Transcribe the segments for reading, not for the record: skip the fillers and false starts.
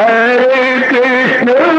Hare Krishna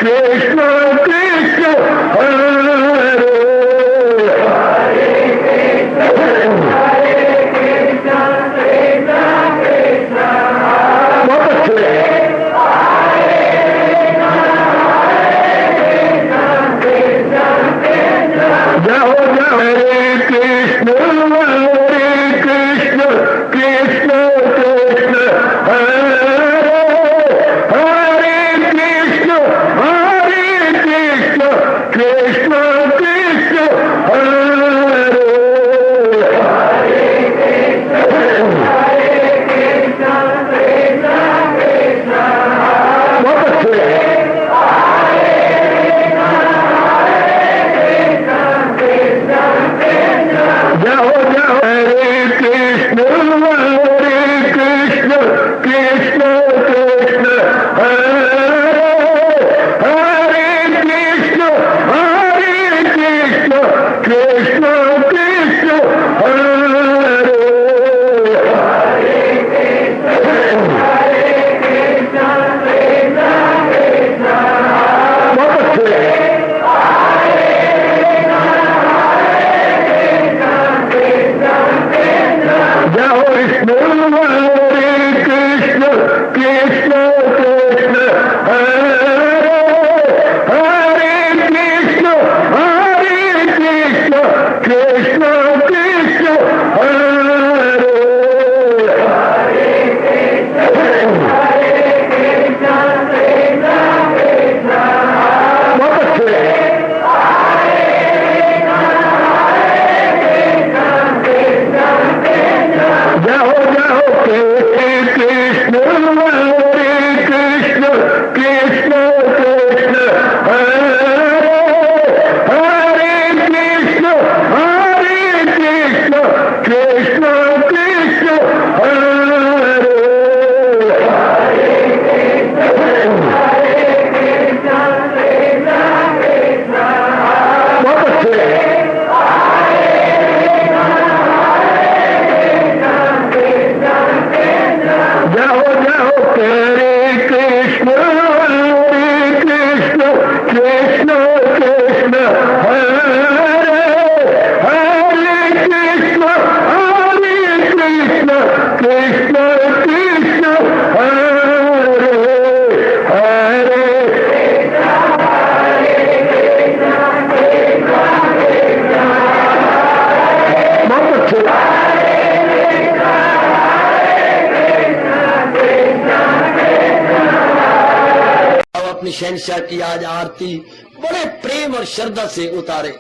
Krishna Krishna हरे शहंशाह की आज आरती बड़े प्रेम और श्रद्धा से उतारे।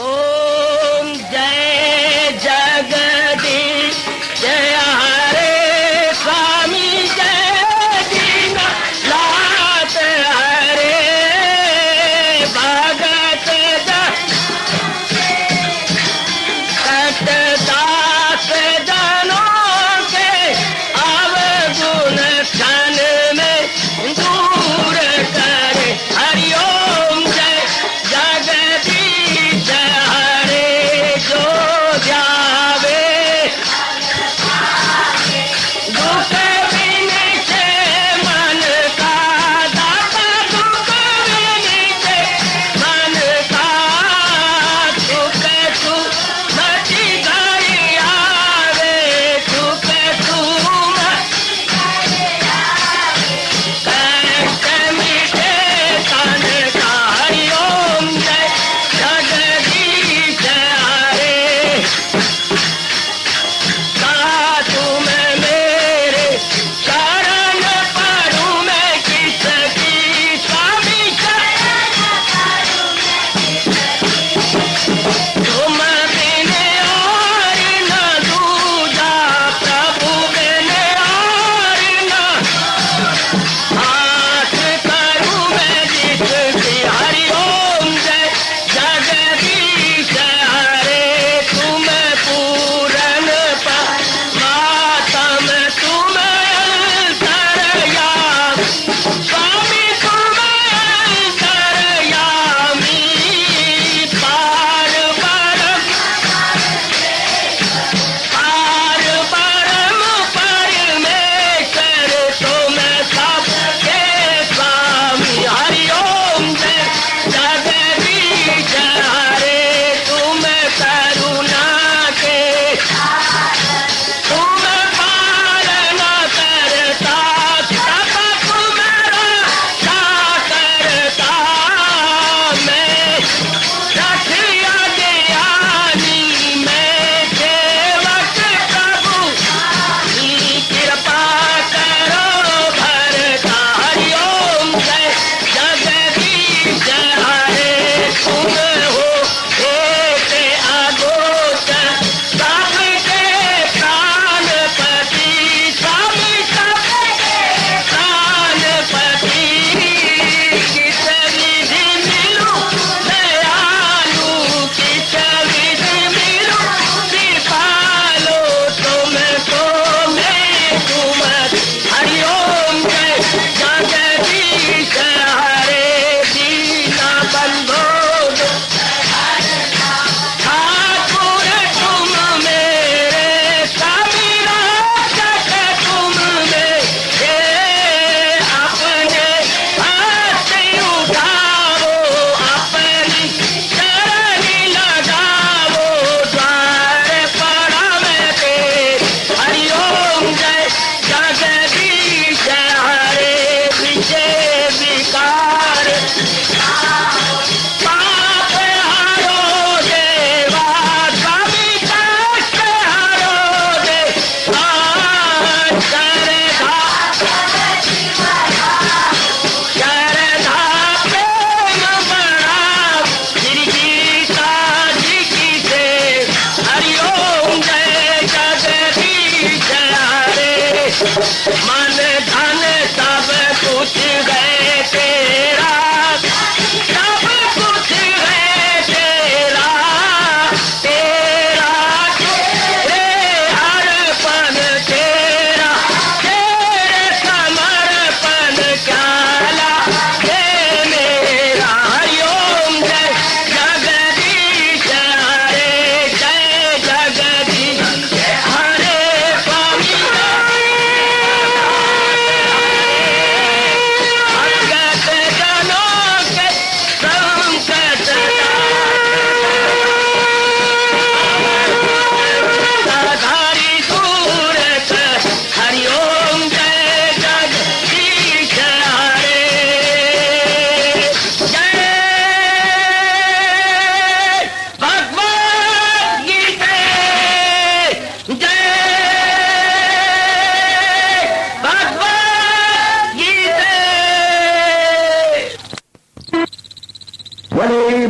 ओम जय जगदीश जय हरे स्वामी जय दीनानाथ हरे भगत दास जनों के अवगुण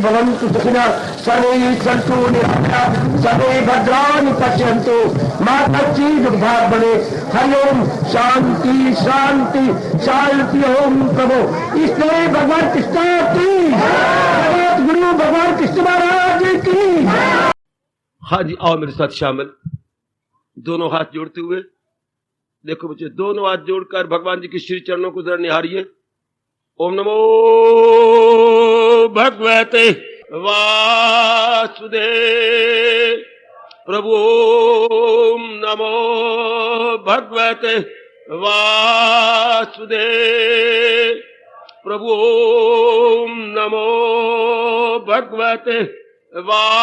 भवन्तु सुखिनः सर्वे सन्तु निरामयाः सर्वे भद्राणि पश्यन्तु मा कश्चित् दुर्भाग् भवेत्। हरि ओम शांति शांति शांति। ओम प्रभु इसलिए भगवान कृष्ण की जगत गुरु भगवान कृष्ण महाराज की। हाँ जी, आओ मेरे साथ शामिल, दोनों हाथ जोड़ते हुए। देखो बच्चे, दोनों हाथ जोड़कर भगवान जी के श्री चरणों को जरा निहारिए। ओम नमो भगवते वासुदेव प्रभु। ओम नमो भगवते वासुदेव प्रभु। ओम नमो भगवते वासुदेवाय।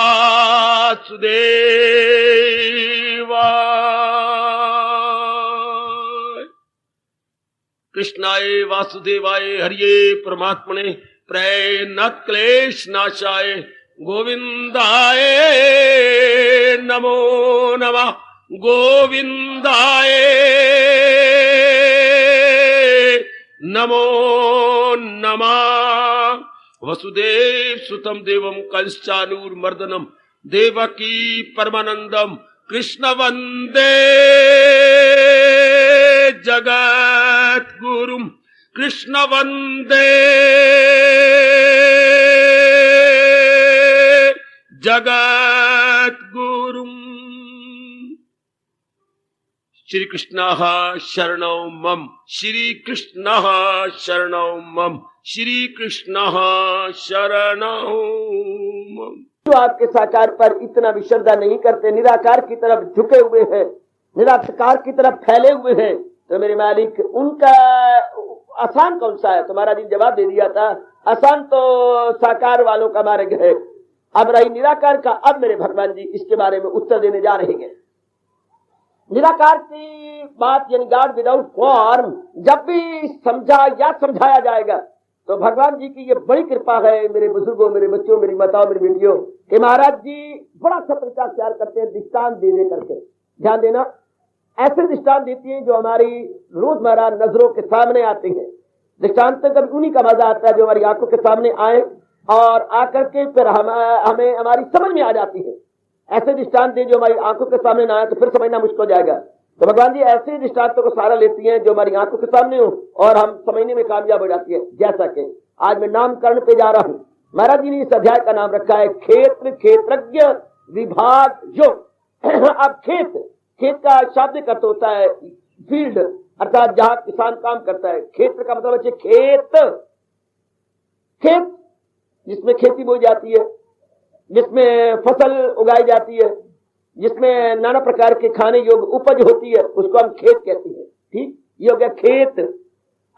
कृष्णाय वासुदेवाय हरिये परमात्मने प्रेरणात् क्लेश नाशाय गोविंदाय नमो नमः। गोविंदाय नमो नमः। वसुदेव सुतम देवम कंसानूरमर्दनम देवकी परमानंदम कृष्ण वंदे जगत गुरुम। कृष्ण वंदे जगत गुरुम। श्री कृष्ण शरणौ मम। श्री कृष्ण शरणौ मम। श्री कृष्ण शरणौ मम। जो आपके साकार पर इतना भी श्रद्धा नहीं करते, निराकार की तरफ झुके हुए हैं, निराकार की तरफ फैले हुए हैं, तो मेरे मालिक उनका आसान कौन सा है? तुम्हारा जी जवाब दे दिया था, आसान तो साकार वालों का मार्ग है। अब रही निराकार का, अब मेरे भगवान जी इसके बारे में उत्तर देने जा रहे हैं। निराकार की बात यानी गॉड विदाउट फॉर्म जब भी समझा या समझाया जाएगा तो भगवान जी की ये बड़ी कृपा है मेरे बुजुर्गों, मेरे बच्चों, मेरी माताओं, मेरी बेटियों, कि महाराज जी बड़ा अच्छा तरीका तैयार करते हैं दृष्टांत दे करके। ध्यान देना, ऐसे दृष्टांत देती है जो हमारी रोजमर्रा नजरों के सामने आते हैं। दृष्टांत से कभी उन्हीं का मजा आता है जो हमारी आंखों के सामने आए और आकर के फिर हमें हमारी समझ में आ जाती है। ऐसे दृष्टांत दे जो हमारी आंखों के सामने ना आए तो फिर समझना मुश्किल हो जाएगा। तो भगवान जी ऐसे दृष्टांतों को सारा लेती हैं जो हमारी आंखों के सामने हो और हम समझने में कामयाब हो जाती है। जैसा कि आज मैं नामकरण पे जा रहा हूं। महाराज जी ने इस अध्याय का नाम रखा है क्षेत्र क्षेत्रज्ञ विभाग योग। अब खेत का शाब्दिक अर्थ होता है फील्ड, अर्थात जहां किसान काम करता है। क्षेत्र का मतलब है खेत जिसमें खेती बोई जाती है, जिसमें फसल उगाई जाती है, जिसमें नाना प्रकार के खाने योग्य उपज होती है, उसको हम खेत कहते हैं। ठीक, ये हो गया खेत।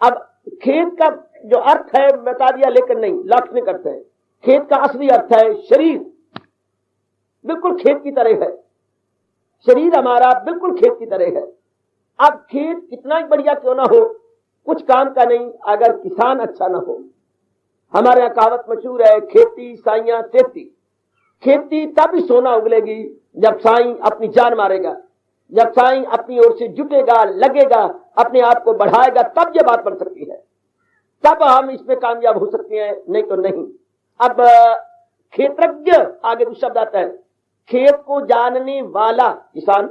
अब खेत का जो अर्थ है बता दिया, लेकिन नहीं, लाक्षणिक अर्थ है। खेत का असली अर्थ है शरीर, बिल्कुल खेत की तरह है। शरीर हमारा बिल्कुल खेत की तरह है। अब खेत कितना ही बढ़िया क्यों ना हो, कुछ काम का नहीं अगर किसान अच्छा ना हो। हमारे यहाँ कहावत मशहूर है, खेती साइयां तेती। खेती तभी सोना उगलेगी जब साईं अपनी जान मारेगा, जब साईं अपनी ओर से जुटेगा, लगेगा, अपने आप को बढ़ाएगा, तब ये बात बन सकती है, तब हम इसमें कामयाब हो सकते हैं, नहीं तो नहीं। अब क्षेत्रज्ञ आगे कुछ शब्द आता है, खेत को जानने वाला किसान।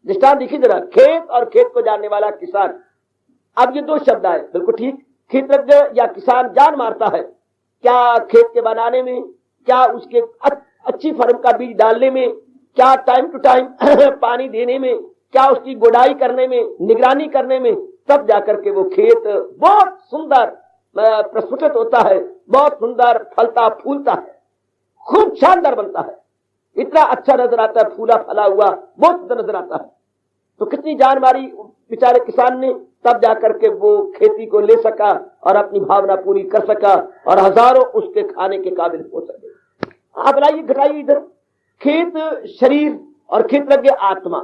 दृष्टांत देखिए जरा, खेत और खेत को जानने वाला किसान। अब ये दो शब्द आए, बिल्कुल ठीक। क्षेत्रज्ञ या किसान जान मारता है, क्या खेत के बनाने में, क्या उसके अच्छी फर्म का बीज डालने में, क्या टाइम टू टाइम पानी देने में, क्या उसकी गुड़ाई करने में, निगरानी करने में, तब जाकर के वो खेत बहुत सुंदर प्रस्फुटित होता है, बहुत सुंदर फलता फूलता है, खूब शानदार बनता है, इतना अच्छा नजर आता है, फूला फला हुआ बहुत सुंदर नजर आता है। तो कितनी जान मारी बेचारे किसान ने, तब जाकर के वो खेती को ले सका और अपनी भावना पूरी कर सका और हजारों उसके खाने के काबिल हो सके। आप लाइए घटाइए इधर, खेत शरीर और क्षेत्रज्ञ आत्मा।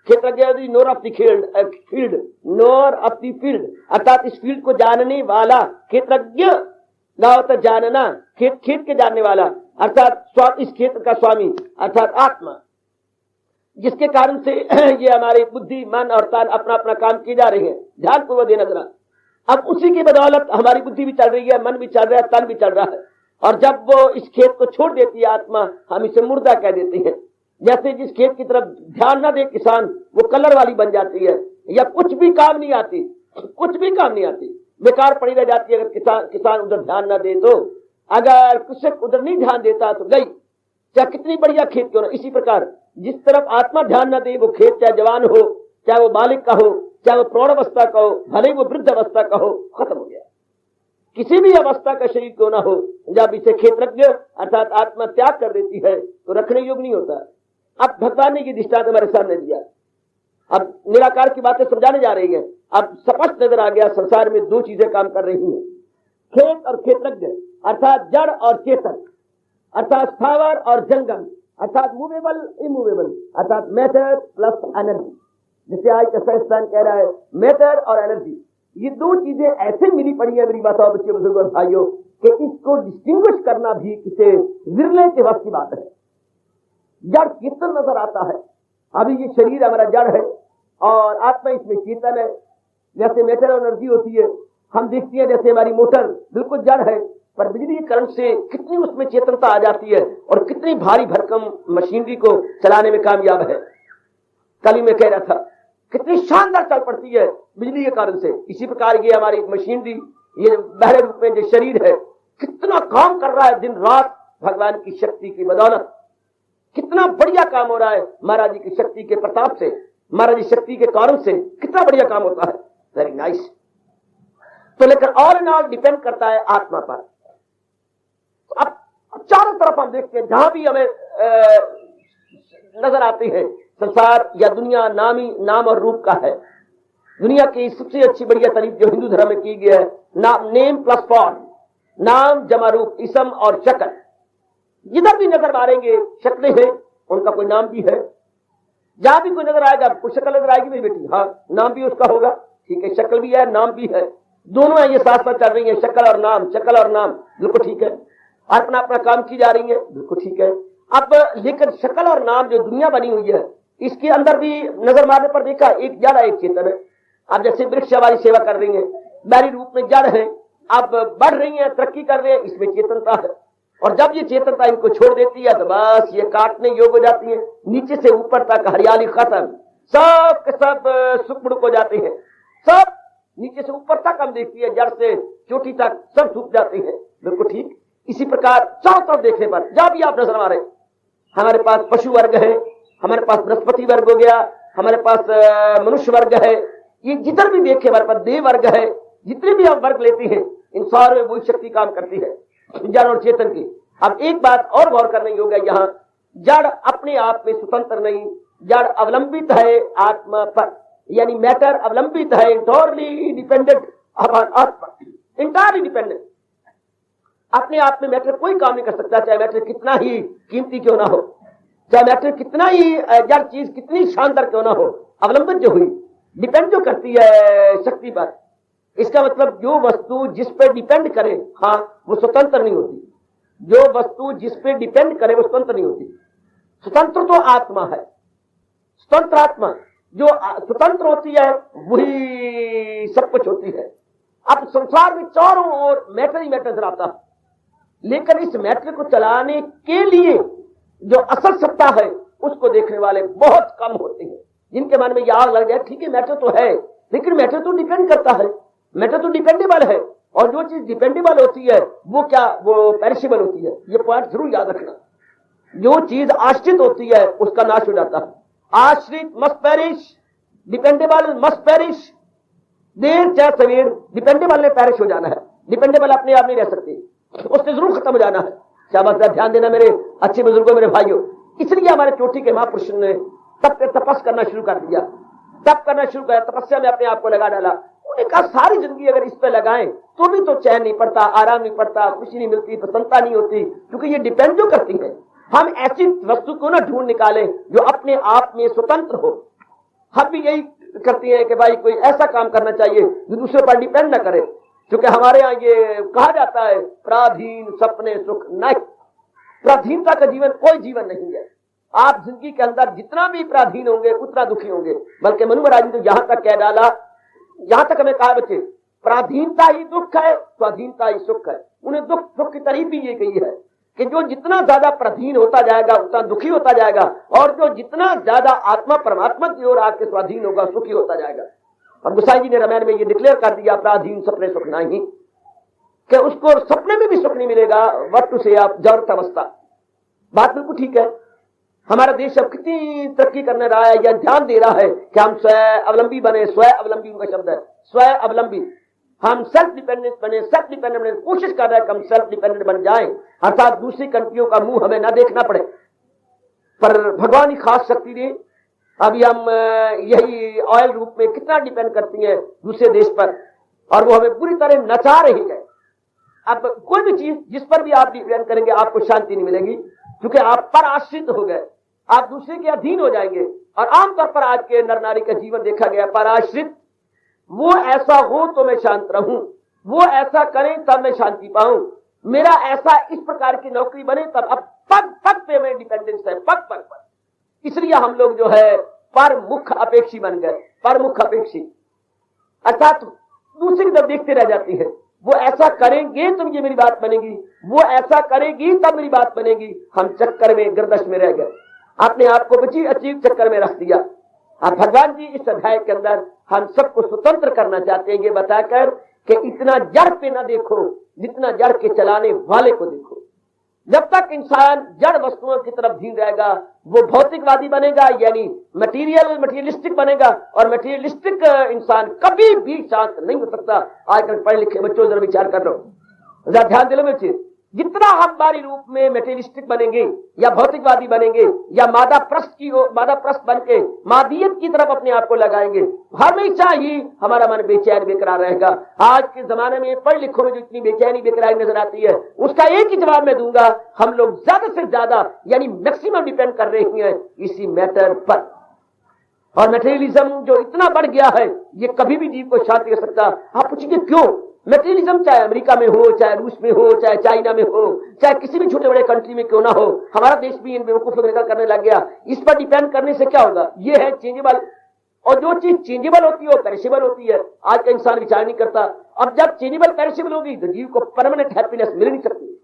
क्षेत्रज्ञ knower of the field, knower of the field, अर्थात इस फील्ड को जानने वाला। क्षेत्रज्ञ होता जानना, खेत के जानने वाला, अर्थात इस क्षेत्र का स्वामी अर्थात आत्मा, जिसके कारण से ये हमारे बुद्धि मन और तन अपना अपना काम किए जा रहे हैं। ध्यान पूर्वक देना जरा। अब उसी की बदौलत हमारी बुद्धि भी चल रही है, मन भी चल रहा है, तन भी चल रहा है। और जब वो इस खेत को छोड़ देती है आत्मा, हम इसे मुर्दा कह देते हैं। जैसे जिस खेत की तरफ ध्यान न दे किसान, वो कलर वाली बन जाती है, या कुछ भी काम नहीं आती, कुछ भी काम नहीं आती, बेकार पड़ी रह जाती है। अगर किसान उधर ध्यान न दे तो, अगर कृषक उधर नहीं ध्यान देता तो गई, चाहे कितनी बढ़िया खेत क्यों ना। इसी प्रकार जिस तरफ आत्मा ध्यान न दे, वो खेत चाहे जवान हो, चाहे वो बालिक का हो, चाहे वो प्रौढ़ अवस्था का हो, भले वो वृद्ध अवस्था का हो, खत्म हो गया। किसी भी अवस्था का शरीर क्यों ना हो, जब इसे क्षेत्रज्ञ अर्थात आत्मा त्याग कर देती है तो रखने योग्य नहीं होता। अब भगवान ने ये दृष्टांत हमारे सामने दिया। अब निराकार की बातें समझाने जा रही है। अब स्पष्ट नजर आ गया संसार में दो चीजें काम कर रही हैं, खेत और क्षेत्रज्ञ, अर्थात जड़ और चेतन, अर्थात स्थावर और जंगम, अर्थात मूवेबल इमूवेबल, अर्थात मैटर प्लस एनर्जी। जिसे आज का साइंसदान कह रहा है मैटर और एनर्जी, ये दो चीजें ऐसे मिली पड़ी है मेरी बातों बच्चे बुजुर्गों और भाइयों, कि इसको डिस्टिंग्विश करना भी किसे विरले के वक्त की बात है। जड़ चेतन नजर आता है। अभी ये शरीर हमारा जड़ है और आत्मा इसमें चेतन है। जैसे मैटर और एनर्जी होती है, हम देखते हैं जैसे हमारी मोटर बिल्कुल जड़ है, पर बिजली के करंट से कितनी उसमें चेतनता आ जाती है और कितनी भारी भरकम मशीनरी को चलाने में कामयाब है। कल ही मैं कह रहा था कितनी शानदार चल पड़ती है बिजली के कारण से। इसी प्रकार ये हमारी मशीनरी, ये बहरे रूप में जो शरीर है, कितना काम कर रहा है दिन रात भगवान की शक्ति की बदौलत। कितना बढ़िया काम हो रहा है महाराज जी की शक्ति के प्रताप से, महाराज जी शक्ति के कारण से कितना बढ़िया काम होता है। Very nice. तो लेकिन ऑल एंड ऑल डिपेंड करता है आत्मा पर। तो अब चारों तरफ हम देखते हैं, जहां भी हमें नजर आती है संसार या दुनिया नाम और रूप का है। दुनिया की सबसे अच्छी बढ़िया तारीफ जो हिंदू धर्म में की गई है, नेम प्लस फॉर्म, नाम जमा रूप, इसम और शक्ल। जिधर भी नजर मारेंगे शक्लें हैं, उनका कोई नाम भी है। जहां भी कोई नजर आएगा कुछ शक्ल नजर आएगी मेरी बेटी, हाँ नाम भी उसका होगा, ठीक है, शक्ल भी है नाम भी है, दोनों है, ये साथ साथ चल रही है, शक्ल और नाम, शक्ल और नाम, बिल्कुल ठीक है, अपना अपना काम की जा रही है, बिल्कुल ठीक है। अब लेकिन शक्ल और नाम जो दुनिया बनी हुई है, इसके अंदर भी नजर मारने पर देखा एक जड़ है एक चेतन है। अब जैसे वृक्ष हमारी सेवा कर रही है, बैरी रूप में जड़ है, अब बढ़ रही है, तरक्की कर रहे हैं, इसमें चेतनता है। और जब ये चेतनता इनको छोड़ देती है तो बस ये काटने योग्य हो जाती है, नीचे से ऊपर तक हरियाली खत्म, सब के सब सुखमुख हो जाते हैं, सब नीचे से ऊपर तक हम देखती है, जड़ से चोटी तक सब सूख जाते हैं, बिल्कुल ठीक। इसी प्रकार चारों तरफ देखने पर जब भी आप नजर मारे, हमारे पास पशु वर्ग है, हमारे पास बृहस्पति वर्ग हो गया, हमारे पास मनुष्य वर्ग है, ये जिधर भी देखे हमारे पास देव वर्ग है, जितने भी हम वर्ग लेते हैं इन सारे में वही शक्ति काम करती है, जड़ और चेतन की। अब एक बात और गौर करने योग्य है, यहाँ जड़ अपने आप में स्वतंत्र नहीं, जड़ अवलंबित है आत्मा पर, यानी मैटर अवलंबित है, इंटरली डिपेंडेंट अपॉन आत्मा, इंटायरली डिपेंडेंट। अपने आप में मैटर कोई काम नहीं कर सकता, चाहे मैटर कितना ही कीमती क्यों ना हो, चाहे मैटर कितना ही जड़ चीज कितनी शानदार क्यों ना हो, अवलंबित जो हुई, डिपेंड जो करती है शक्ति पर। इसका मतलब जो वस्तु जिस पे डिपेंड करे, हाँ वो स्वतंत्र नहीं होती, जो वस्तु जिस पे डिपेंड करे वो स्वतंत्र नहीं होती। स्वतंत्र तो आत्मा है, स्वतंत्र आत्मा जो स्वतंत्र होती है वही सब कुछ होती है। अब संसार में चारों ओर मैटर ही मैटर नजर आता है, लेकिन इस मैटर को चलाने के लिए जो असल सत्ता है उसको देखने वाले बहुत कम होते हैं, जिनके मन में यह आग लग जाए ठीक है मैटर तो है, लेकिन मैटर तो डिपेंड करता है, मैटर तो डिपेंडेबल है, और जो चीज डिपेंडेबल होती है वो क्या, वो पेरिशेबल होती है। ये पॉइंट जरूर याद रखना, जो चीज आश्रित होती है उसका नाश हो जाता है। आश्रित must perish, dependable must perish, देर चाहे सवेर डिपेंडेबल ने पेरिश हो जाना है, डिपेंडेबल अपने आप नहीं रह सकती, उसने जरूर खत्म हो जाना है। शाबाश, ध्यान देना मेरे अच्छे बुजुर्गों, मेरे भाइयों। इसलिए हमारे चोटी के महापुरुष ने तपस करना शुरू कर दिया, तप करना शुरू किया, तपस्या में अपने आप को लगा डाला। उन्होंने कहा सारी जिंदगी अगर इस पे लगाएं तो भी तो चैन नहीं पड़ता, आराम नहीं पड़ता, खुशी नहीं मिलती, प्रसन्नता नहीं होती, क्योंकि ये डिपेंड जो करती है। हम ऐसी वस्तु को ना ढूंढ निकालें जो अपने आप में स्वतंत्र हो। हम भी यही करते हैं कि भाई कोई ऐसा काम करना चाहिए जो दूसरे पर डिपेंड ना करे, क्योंकि हमारे यहाँ ये कहा जाता है पराधीन सपने सुख नहीं। पराधीनता का जीवन कोई जीवन नहीं है। आप जिंदगी के अंदर जितना भी पराधीन होंगे उतना दुखी होंगे। बल्कि मनु महाराज ने तो यहां तक कह डाला, यहां तक हमें कहा बच्चे, पराधीनता ही दुख है, स्वाधीनता ही सुख है। उन्हें दुख दुख की तारीफ भी ये कही है कि जो जितना ज्यादा पराधीन होता जाएगा उतना दुखी होता जाएगा, और जो जितना ज्यादा आत्मा परमात्मा की ओर आके स्वाधीन होगा सुखी होता जाएगा। और गोसाई जी ने रामायण में ये डिक्लेयर कर दिया, अपराधीन सपने सुख नहीं, कि उसको सपने में भी सुख नहीं मिलेगा। वट से आप जागृत अवस्था, बात बिल्कुल ठीक है। हमारा देश अब कितनी तरक्की करने रहा है या ध्यान दे रहा है कि हम स्व अवलंबी बने। स्व अवलंबी उनका शब्द है, स्व अवलंबी। हम सेल्फ डिपेंडेंट बने, सेल्फ डिपेंडेंट बने, कोशिश कर रहे हैं कि हम सेल्फ डिपेंडेंट बन जाएं, अर्थात दूसरी कंट्रियों का मुंह हमें ना देखना पड़े। पर भगवान की खास शक्ति ने अभी हम यही ऑयल रूप में कितना डिपेंड करती हैं दूसरे देश पर, और वो हमें पूरी तरह नचा रही है। अब कोई भी चीज जिस पर भी आप डिपेंड करेंगे आपको शांति नहीं मिलेगी, क्योंकि आप पर आश्रित हो गए, आप दूसरे के अधीन हो जाएंगे। और आमतौर पर आज के नर नारी का जीवन देखा गया पर आश्रित। वो ऐसा हो तो मैं शांत रहूं, वो ऐसा करें तब मैं शांति पाऊं, मेरा ऐसा इस प्रकार की नौकरी बने तब। अब पग पग पे मैं डिपेंडेंस है, पग पग पर। इसलिए हम लोग जो है परमुख अपेक्षी बन गए, परमुख अपेक्षी, अर्थात दूसरी तरफ देखते रह जाती है। वो ऐसा करेंगे तो ये मेरी बात बनेगी, वो ऐसा करेगी तब मेरी बात बनेगी। हम चक्कर में गर्दश में रह गए, अपने आप को बची अचीव चक्कर में रख दिया। अब भगवान जी इस अध्याय के अंदर हम सबको स्वतंत्र करना चाहते हैं, ये बताकर कि इतना जड़ पे न देखो जितना जड़ के चलाने वाले को देखो। जब तक इंसान जड़ वस्तुओं की तरफ धीन रहेगा वो भौतिकवादी बनेगा, यानी मटीरियलिस्टिक बनेगा, और मटीरियलिस्टिक इंसान कभी भी शांत नहीं हो सकता। आजकल पढ़े लिखे बच्चों जरा विचार कर लो, जरा ध्यान दिलो में चीज। जितना हम बारी रूप में मेटेरियलिस्टिक बनेंगे या भौतिकवादी बनेंगे या मादा प्रस्त बन के मादियत की तरफ अपने आप को लगाएंगे, हमेशा ही हमारा मन बेचैन बेकरार रहेगा। आज के जमाने में पढ़ लिखों में जो इतनी बेचैनी बेकरारी नजर आती है उसका एक ही जवाब मैं दूंगा, हम लोग ज्यादा से ज्यादा यानी मैक्सिमम डिपेंड कर रहे हैं इसी मैटर पर। और मेटेरियलिज्म जो इतना बढ़ गया है ये कभी भी जीव को शांति दे सकता। आप पूछेंगे क्यों? मेटेरियलिज्म चाहे अमेरिका में हो, चाहे रूस में हो, चाहे चाइना में हो, चाहे किसी भी छोटे बड़े कंट्री में क्यों ना हो, हमारा देश भी इन बेवकूफों को निकल करने लग गया। इस पर डिपेंड करने से क्या होगा? ये है चेंजेबल, और जो चीज चेंजेबल होती है वो पेरिशेबल होती है। आज का इंसान विचार नहीं करता। अब जब चेंजेबल पेरिशेबल होगी तो जीव को परमानेंट हैप्पीनेस मिल नहीं सकती।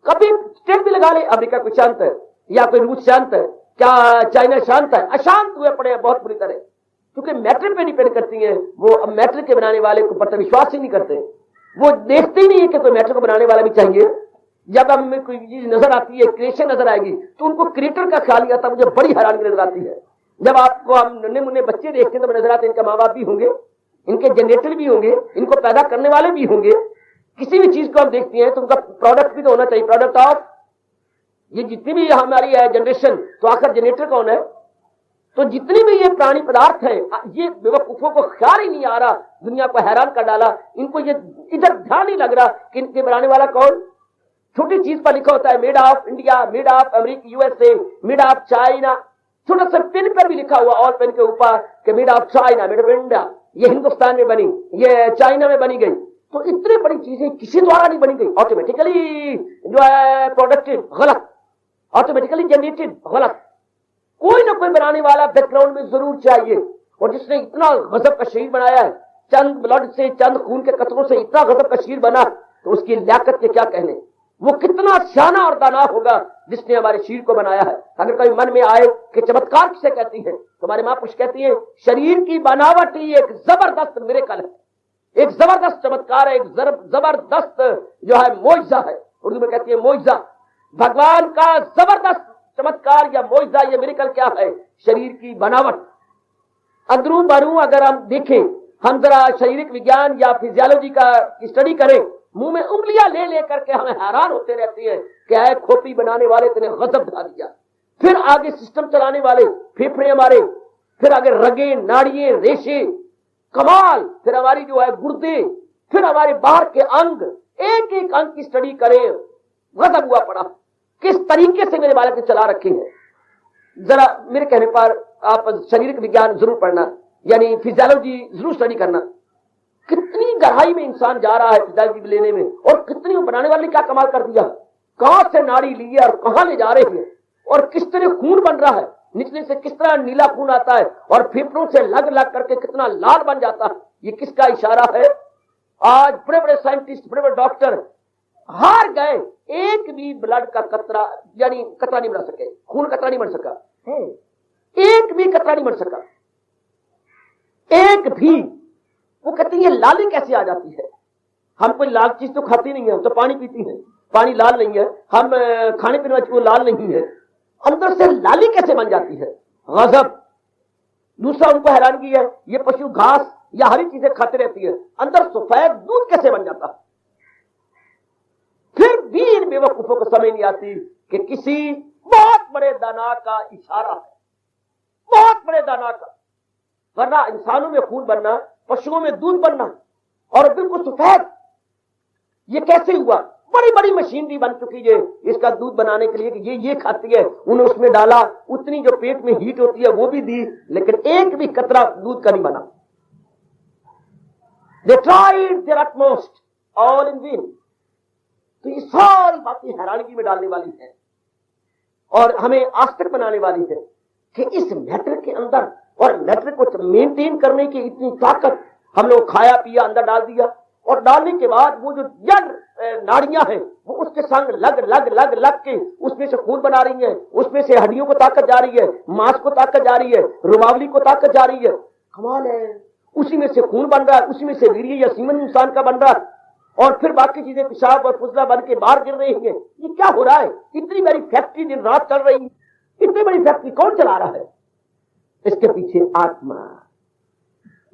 कभी स्टेट भी लगा ले, अमेरिका कोई शांत है या कोई रूस शांत है, क्या चाइना शांत है? अशांत हुए पड़े हैं बहुत बुरी तरह, क्योंकि मैटर पे डिपेंड करती है। वो अब मैटर के बनाने वाले को पर विश्वास ही नहीं करते, वो देखते ही नहीं है कि कोई मैटर को बनाने वाला भी चाहिए। जब हमें कोई चीज नजर आती है, क्रिएशन नजर आएगी, तो उनको क्रिएटर का ख्याल ही आता। मुझे बड़ी हैरानी नजर आती है जब आपको हम नन्हे मुन्ने बच्चे देखते हैं तो नजर आते हैं इनके माँ बाप भी होंगे, इनके जनरेटर भी होंगे, इनको पैदा करने वाले भी होंगे। किसी भी चीज को हम देखते हैं तो उनका प्रोडक्ट भी तो होना चाहिए, प्रोडक्ट ऑफ ये जितनी भी हमारी है जनरेशन, तो आखिर जनरेटर कौन है? तो जितनी भी ये प्राणी पदार्थ है, ये बेवकूफों को ख्याल ही नहीं आ रहा, दुनिया को हैरान कर डाला। इनको ये इधर ध्यान नहीं लग रहा कि इनके बनाने वाला कौन। छोटी चीज पर लिखा होता है made of India, made of America, USA, made of China. छोटा सा पेन पर भी लिखा हुआ और पेन के ऊपर कि made of China, made of India, ये हिंदुस्तान में बनी, ये चाइना में बनी गई। तो इतनी बड़ी चीजें किसी द्वारा नहीं बनी गई, ऑटोमेटिकली जो है प्रोडक्टेड गलत, ऑटोमेटिकली जनरेटेड गलत। कोई ना कोई बनाने वाला बैकग्राउंड में जरूर चाहिए। और जिसने इतना गजब का शरीर बनाया है, चंद ब्लड से, चंद खून के कतरों से इतना गजब का शरीर बना, तो उसकी लियाकत के क्या कहने। वो कितना शाना और दाना होगा जिसने हमारे शरीर को बनाया है। अगर कभी मन में आए कि चमत्कार किसे कहती है, तो हमारे माँ कुछ कहती है शरीर की बनावट ही एक जबरदस्त मिरेकल है, एक जबरदस्त चमत्कार है, एक जबरदस्त जो है मोइजा है। उर्दू में कहती है मोइजा। भगवान का जबरदस्त चमत्कार या मोइजा, ये मिरेकल क्या है? शरीर की बनावट। अंदरू बरू अगर हम देखें, हम जरा शारीरिक विज्ञान या फिजियोलॉजी का स्टडी करें, मुंह में उंगलियां ले लेकर के हमें हैरान होते रहते हैं कि है खोपड़ी बनाने वाले तेने गजब ढा दिया। फिर आगे सिस्टम चलाने वाले फेफड़े हमारे, फिर आगे रगे, नाड़िए, रेशे, कमाल, फिर हमारी जो है गुर्दे, फिर हमारे बाहर के अंग, एक एक अंग की स्टडी करें, गजब हुआ पड़ा किस तरीके से मेरे बालक ने चला रखे हैं। जरा मेरे कहने पर आप शारीरिक विज्ञान जरूर पढ़ना, यानी फिजियोलॉजी जरूर स्टडी करना। कितनी गहराई में इंसान जा रहा है फिजियोलॉजी लेने में, और कितनी बनाने वाले क्या कमाल कर दिया। कहां से नाड़ी ली है और कहां ले जा रहे हैं, और किस तरह खून बन रहा है, निचले से किस तरह नीला खून आता है और फेफड़ों से लग लग करके कितना लाल बन जाता है। ये किसका इशारा है? आज बड़े बड़े साइंटिस्ट, बड़े बड़े डॉक्टर हार गए। एक भी ब्लड का कतरा यानी कतरा नहीं बन सके, खून कतरा नहीं बन सका, एक भी कतरा नहीं बन सका, एक भी। वो कहते हैं ये लाली कैसे आ जाती है? हम कोई लाल चीज तो खाती नहीं है, हम तो पानी पीती हैं, पानी लाल नहीं है, हम खाने पीने वाली वो लाल नहीं है, अंदर से लाली कैसे बन जाती है? गजब। दूसरा उनको हैरानगी है, ये पशु घास या हरी चीजें खाते रहती है, अंदर सफेद दूध कैसे बन जाता? फिर भी इन बेवकूफों को समझ नहीं आती कि किसी बहुत बड़े दाना का इशारा है, बहुत बड़े दाना का। वरना इंसानों में खून बनना, पशुओं में दूध बनना और बिल्कुल सफेद, ये कैसे हुआ? बड़ी बड़ी मशीनरी बन चुकी है इसका दूध बनाने के लिए कि ये खाती है, उन्हें उसमें डाला, उतनी जो पेट में हीट होती है वो भी दी, लेकिन एक भी कतरा दूध का नहीं बना। They tried their utmost, all in vain। तो ये सारी बातें हैरानगी में डालने वाली है और हमें आस्तिक बनाने वाली है कि इस मैटर के अंदर और मैटर को मेंटेन करने की इतनी ताकत, हम लोग खाया पिया अंदर डाल दिया और डालने के बाद वो जो जड़ नाड़ियां हैं वो उसके संग लग लग लग लग के उसमें से खून बना रही है, उसमें से हड्डियों को ताकत जा रही है, मांस को ताकत जा रही है, रुबावली को ताकत जा रही है। कमाल है, उसी में से खून बन रहा है, उसी में से वीर्य या सीमन इंसान का बन रहा है और फिर बाकी चीजें पेशाब और फुजला बन के बाहर गिर रही हैं। ये क्या हो रहा है? इतनी बड़ी फैक्ट्री दिन रात चल रही है, इतनी बड़ी फैक्ट्री कौन चला रहा है? इसके पीछे आत्मा।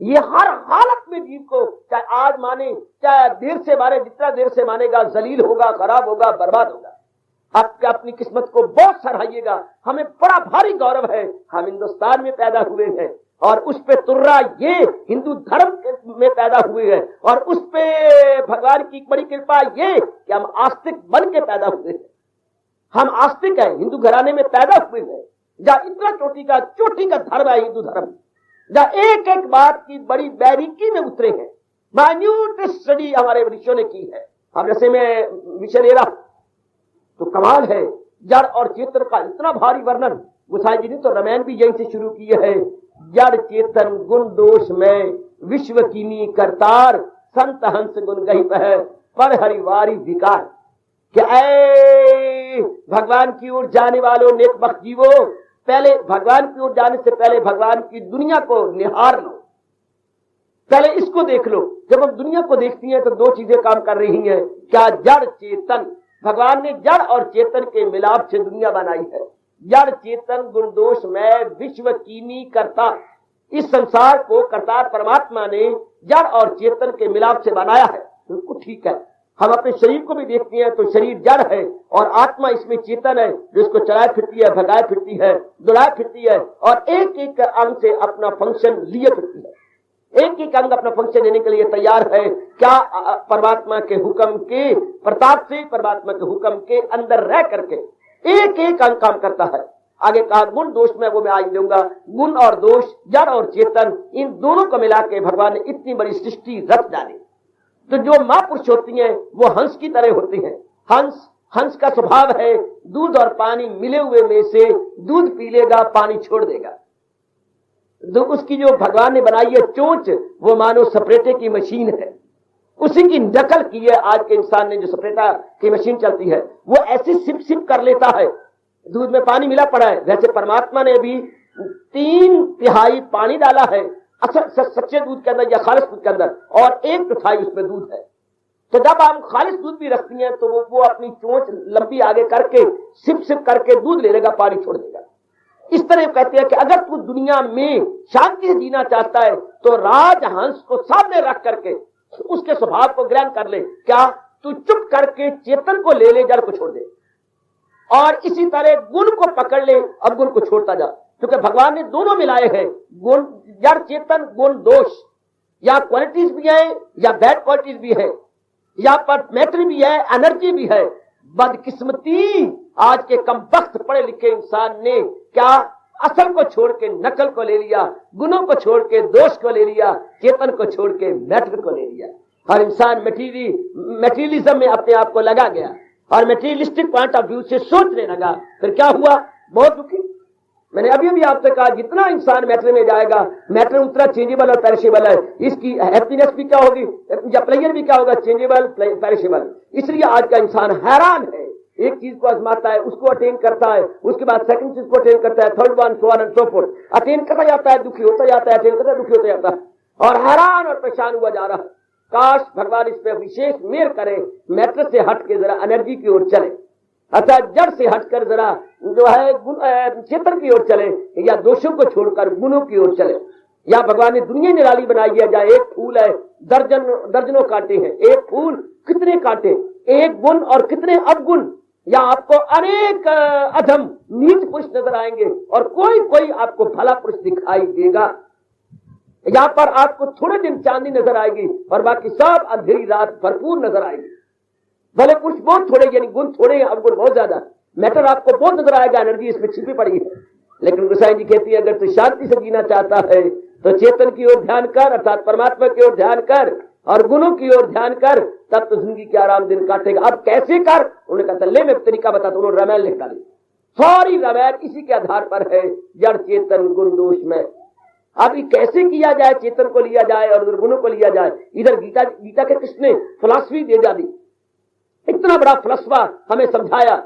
ये हर हालत में जीव को, चाहे आज माने चाहे देर से माने, जितना देर से मानेगा जलील होगा, खराब होगा, बर्बाद होगा। आप अपनी किस्मत को बहुत सराहिएगा। हमें बड़ा भारी गौरव है, हम हिंदुस्तान में पैदा हुए हैं और उस पे तुर्रा ये हिंदू धर्म में पैदा हुए हैं और उस पे भगवान की बड़ी कृपा ये कि हम आस्तिक बन के पैदा हुए हैं। हम आस्तिक हैं, हिंदू घराने में पैदा हुए हैं जहां इतना चोटी का धर्म है हिंदू धर्म, जहां एक एक बात की बड़ी बारीकी में उतरे हैं। माइन्यूट स्टडी हमारे ऋषियों ने की है। अब जैसे मैं विषय ले रहा तो कमाल है, जड़ और चेतन का इतना भारी वर्णन गुसाई जी ने तो रामायण भी यहीं से शुरू किया है। जड़ चेतन गुण दोष में विश्व कीनी करतार, संत हंस गुण गही पह पर हरिवारी विकार। क्या भगवान की ओर जाने वालों नेक बख्त जीवो, पहले भगवान की ओर जाने से पहले भगवान की दुनिया को निहार लो, पहले इसको देख लो। जब हम दुनिया को देखती हैं तो दो चीजें काम कर रही हैं। क्या? जड़ चेतन। भगवान ने जड़ और चेतन के मिलाप से दुनिया बनाई है। जड़ चेतन गुण दोष में विश्व कीनी करता, इस संसार को करतार परमात्मा ने जड़ और चेतन के मिलाप से बनाया है। बिल्कुल ठीक है। हम अपने शरीर को भी देखते हैं तो शरीर जड़ है और आत्मा इसमें चेतन है, जिसको चलाए फिरती है, भगाए फिरती है, दौड़ाए फिरती है और एक एक अंग से अपना फंक्शन लिए फिरती है। एक एक अंग अपना फंक्शन देने के लिए तैयार है। क्या? परमात्मा के हुक्म के प्रताप से, परमात्मा के हुक्म के अंदर रह करके एक एक अंग काम करता है। आगे कहा गुण दोष में, वो मैं आज लूंगा। गुण और दोष, जड़ और चेतन, इन दोनों को मिला के भगवान ने इतनी बड़ी सृष्टि रच डाली। तो जो महापुरुष होती हैं वो हंस की तरह होती हैं। हंस का स्वभाव है दूध और पानी मिले हुए में से दूध पी लेगा, पानी छोड़ देगा। तो उसकी जो भगवान ने बनाई है चोंच, वो मानो सपरेटे की मशीन है, उसी की नकल की है आज के इंसान ने। जो सपरेटा की मशीन चलती है वो ऐसे सिप सिप कर लेता है, दूध में पानी मिला पड़ा है। वैसे परमात्मा ने भी 3/3 पानी डाला है असल सच्चे दूध के अंदर या खालिस दूध के अंदर, और 1/4 उसमें दूध है। तो जब हम खालिस दूध भी रखती हैं तो वो अपनी चोंच लंबी आगे करके सिप सिप करके दूध ले लेगा, पानी छोड़ देगा। इस तरह कहते हैं कि अगर तू दुनिया में शांति से जीना चाहता है तो राजहंस को सामने रख करके उसके स्वभाव को ग्रहण कर ले। क्या? तू चुप करके चेतन को ले ले, जड़ को छोड़ दे। और इसी तरह गुण को पकड़ ले और गुण को छोड़ता जा, क्योंकि भगवान ने दोनों मिलाए हैं। गुण, जड़ चेतन, गुण दोष, या क्वालिटीज भी है या बैड क्वालिटीज भी है, या पर मैटर भी है, एनर्जी भी है। बदकिस्मती आज के कमबख्त पढ़े लिखे इंसान ने क्या? असल को छोड़ के नकल को ले लिया, गुणों को छोड़ के दोष को ले लिया, चेतन को छोड़ के मैटर को ले लिया। हर इंसान मेटीरियलिज्म में अपने आप को लगा गया और मेटीरियलिस्टिक पॉइंट ऑफ व्यू से सोचने लगा। फिर क्या हुआ? बहुत दुखी। मैंने अभी अभी आपसे कहा जितना इंसान मैटर में जाएगा, मैटर उतना चेंजेबल और पेरिशेबल है। इसकी हैप्पीनेस भी क्या होगी या प्लेजर भी क्या होगा, चेंजेबल पेरिशेबल। इसलिए आज का इंसान हैरान है, एक चीज को आजमाता है, उसको अटेन करता है, उसके बाद सेकंड चीज को अटेन करता है, third one, so on and so fourth, attain करता जाता है, दुखी होता जाता है, अटेन करता है, दुखी होता जाता है और हैरान और परेशान हुआ जा रहा है। काश भगवान इस पे विशेष मेहर करे, मैटर से हट के जरा एनर्जी की ओर चले, अतः जड़ से हटकर जरा जो है चेतन की ओर चले, या दोषों को छोड़कर गुणों की ओर चले। या भगवान ने दुनिया निराली बनाई है, जहाँ एक फूल है दर्जनों कांटे हैं, एक फूल कितने कांटे, एक गुण और कितने अवगुण। या आपको अनेक अधम नीच पुरुष नजर आएंगे और कोई कोई आपको भला पुरुष दिखाई देगा। यहाँ पर आपको थोड़े दिन चांदी नजर आएगी और बाकी सब अंधेरी रात भरपूर नजर आएगी। भले पुरुष बहुत थोड़े, यानी गुण थोड़े हैं, अवगुण बहुत ज्यादा, मैटर आपको बहुत नजर आएगा, एनर्जी इसमें छिपी पड़ी है। लेकिन गोसाई जी कहती है अगर तू शांति से जीना चाहता है तो चेतन की ओर ध्यान कर, अर्थात परमात्मा की ओर ध्यान कर और गुणों की ओर ध्यान कर, तब तो जिंदगी के आराम दिन काटेगा। अब कैसे कर? उन्होंने कहा ले मैं तरीका बताता हूं। उन्होंने रामायण लिख डाली, सारी रामायण इसी के आधार पर है, जड़ चेतन गुण दोष में। अब ये कैसे किया जाए, चेतन को लिया जाए और उधर गुणों को लिया जाए। इधर गीता के कृष्ण ने फिलॉसफी दे डाली, इतना बड़ा फलसफा हमें समझाया,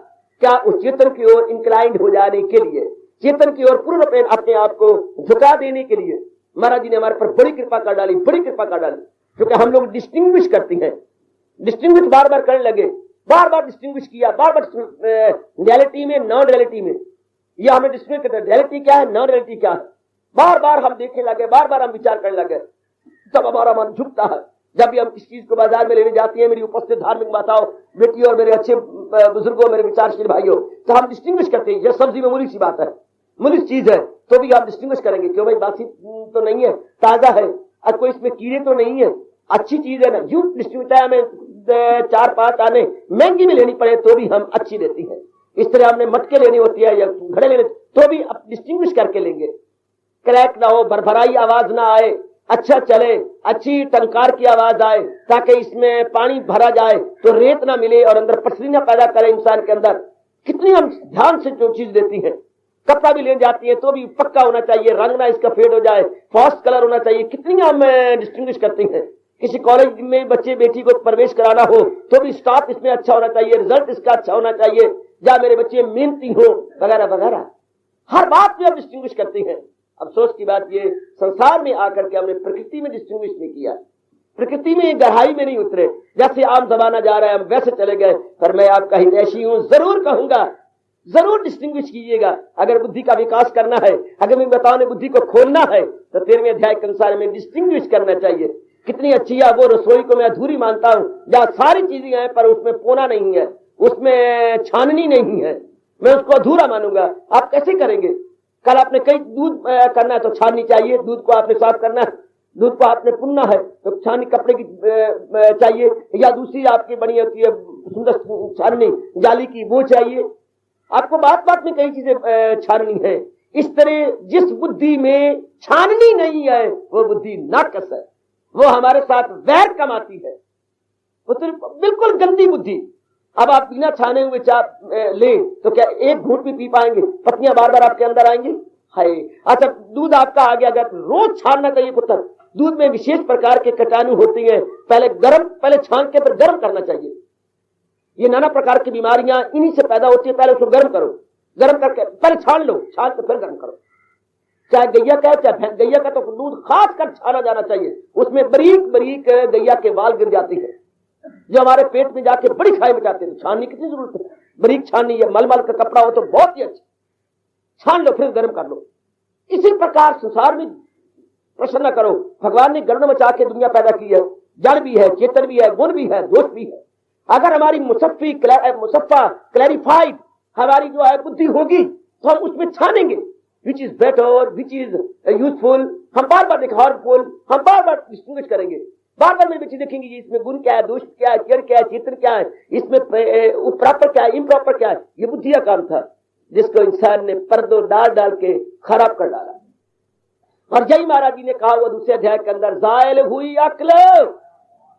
क्या उस चेतन की ओर इंक्लाइंड हो जाने के लिए, चेतन की ओर पूर्ण रूपेण अपने आप को झुका देने के लिए महाराज जी ने हमारे पर बड़ी कृपा कर डाली, बड़ी कृपा कर डाली। क्योंकि हम लोग डिस्टिंग्विश करते हैं, डिस्टिंग्विश बार बार करने लगे, बार बार डिस्टिंग्विश किया, बार बार रियलिटी में नॉन रियलिटी में, यह हमें डिस्टिंग्विश करते हैं, रियलिटी क्या है नॉन रियलिटी क्या है, बार बार हम देखने लगे, बार बार हम विचार करने लगे, तब हमारा मन झुकता है। जब भी हम किसी चीज को बाजार में लेने जाती है, मेरी उपस्थित धार्मिक माताओं, बेटी और मेरे अच्छे बुजुर्गों, मेरे विचारशील भाइयों, तो हम डिस्टिंग्विश करते हैं। यह सब्जी में मूली सी बात है, मूली चीज है तो भी आप डिस्टिंग्विश करेंगे, क्यों भाई बासी तो नहीं है, ताजा है, और कोई इसमें कीड़े तो नहीं है, अच्छी चीज है ना। यूं डिस्ट्रीब्यूटर हमें 4-5 आने महंगी में लेनी पड़े तो भी हम अच्छी देती है। इस तरह हमने मटके लेनी होती है या घड़े लेने तो भी आप डिस्टिंग्विश करके लेंगे। क्रैक ना हो, भरभराई आवाज ना आए, अच्छा चले, अच्छी टंकार की आवाज आए, ताकि इसमें पानी भरा जाए तो रेत ना मिले और अंदर पथरी ना पैदा करे इंसान के अंदर। कितनी हम ध्यान से जो चीज देती हैं। कपड़ा भी ले जाती है तो भी पक्का होना चाहिए, रंग ना इसका फेड हो जाए, फॉस्ट कलर होना चाहिए। कितनी हम डिस्टिंग्विश करते हैं। किसी कॉलेज में बच्चे बेटी को प्रवेश कराना हो तो भी स्टाफ इसमें अच्छा होना चाहिए, रिजल्ट इसका अच्छा होना चाहिए, या मेरे बच्चे मेहनती हो, वगैरह वगैरह। हर बात में हम डिस्टिंग्विश करते हैं। अफसोस की बात ये, संसार में आकर के हमने प्रकृति में डिस्टिंग्विश नहीं किया, प्रकृति में गहराई में नहीं उतरे। जैसे आम जमाना जा रहा है हम वैसे चले गए। पर मैं आपका हितैषी हूं, जरूर कहूंगा, जरूर डिस्टिंग्विश कीजिएगा। अगर बुद्धि का विकास करना है, अगर मैं बताओ ने बुद्धि को खोलना है, तो 13वें अध्याय के अनुसार में डिस्टिंग्विश करना चाहिए। कितनी अच्छी है वो रसोई को मैं अधूरी मानता हूं, जहां सारी चीजें हैं पर उसमें पोना नहीं है, उसमें छाननी नहीं है, मैं उसको अधूरा मानूंगा। आप कैसे करेंगे? कल आपने कई दूध करना है तो छाननी चाहिए, दूध को आपने साफ करना है, दूध को आपने पुनना है तो छाननी कपड़े की चाहिए, या दूसरी आपकी बनी होती है सुंदर छाननी जाली की, वो चाहिए। आपको बात बात में कई चीजें छाननी है। इस तरह जिस बुद्धि में छाननी नहीं है वो बुद्धि नाकस है, वो हमारे साथ वैर कमाती है, वो तो बिल्कुल गंदी बुद्धि। अब आप बिना छाने हुए चाय ले तो क्या एक घूंट भी पी पाएंगे? पत्नियां बार बार आपके अंदर आएंगी। हाय, अच्छा दूध आपका आ गया, अगर रोज छानना चाहिए पुत्र। दूध में विशेष प्रकार के कीटाणु होती हैं, पहले छान के फिर गर्म करना चाहिए। ये नाना प्रकार की बीमारियां इन्हीं से पैदा होती है। पहले उसको गर्म करो, गर्म करके पहले छान लो, छान के फिर गर्म करो। चाहे गैया का है चाहे भैंस, गैया का तो दूध खास कर छाना जाना चाहिए, उसमें बारीक बारीक गैया के बाल गिर जाती है जो हमारे पेट में जाके बड़ी खाई बचाते हैं। छाननी कितनी जरूरत है, बारीक छाननी है। मलमल का कपड़ा हो तो बहुत ही अच्छा, छान लो फिर गर्म कर लो। इसी प्रकार संसार में प्रश्न न करो। भगवान ने गरुड़ मचा के दुनिया पैदा की है, जड़ भी है, चेतन भी है, गुण भी है, दोष भी है। अगर हमारी मुसफ्फा क्लैरिफाइड हमारी जो है बुद्धि होगी तो हम उसमें छानेंगे which is better, which is useful. हम बार बार हार्मफुल, हम बार बार डिस्टिंग्विश करेंगे, बार बार मेरे बच्चे देखेंगे कि इसमें गुण क्या है, दोष क्या है, चेर क्या है, चेतन क्या है, इसमें प्रॉपर क्या है, इम्प्रॉपर क्या है। ये बुद्धि का काम था जिसको इंसान ने पर्दो डाल डाल के खराब कर डाला। और जय महाराज जी ने कहा वो दूसरे अध्याय के अंदर, जायल हुई अक्ल,